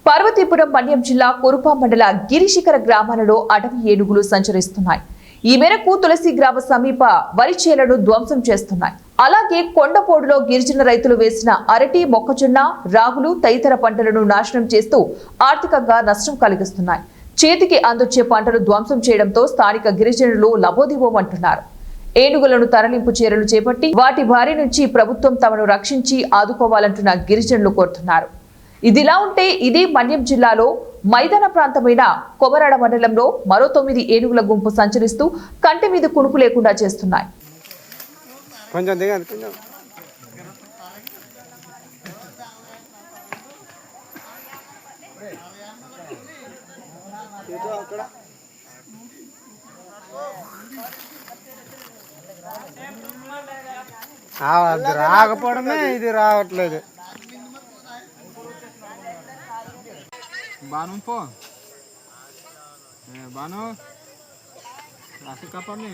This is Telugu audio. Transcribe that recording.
పార్వతీపురం మన్యం జిల్లా కురుపా మండల గిరిశిఖర గ్రామాలలో అడవి ఏనుగులు సంచరిస్తున్నాయి. ఈ మేరకు తులసి గ్రామ సమీప వరి చేలను ధ్వంసం చేస్తున్నాయి. అలాగే కొండపోడులో గిరిజన రైతులు వేసిన అరటి, మొక్కజొన్న, రాగులు తదితర పంటలను నాశనం చేస్తూ ఆర్థికంగా నష్టం కలిగిస్తున్నాయి. చేతికి అందొచ్చే పంటలు ధ్వంసం చేయడంతో స్థానిక గిరిజనులు లబోదిబోమంటున్నారు. ఏనుగులను తరలింపు చర్యలు చేపట్టి వాటి బారి నుంచి ప్రభుత్వం తమను రక్షించి ఆదుకోవాలంటున్న గిరిజనులు కోరుతున్నారు. ఇదిలా ఉంటే ఇదే మన్యం జిల్లాలో మైదాన ప్రాంతమైన కొమరాడ మండలంలో మరో 9 ఏనుగుల గుంపు సంచరిస్తూ కంటి మీద కునుకు లేకుండా చేస్తున్నాయి. రాకపోవడమే ఇది రావట్లేదు. బాను పో బాను రాసి కప్పని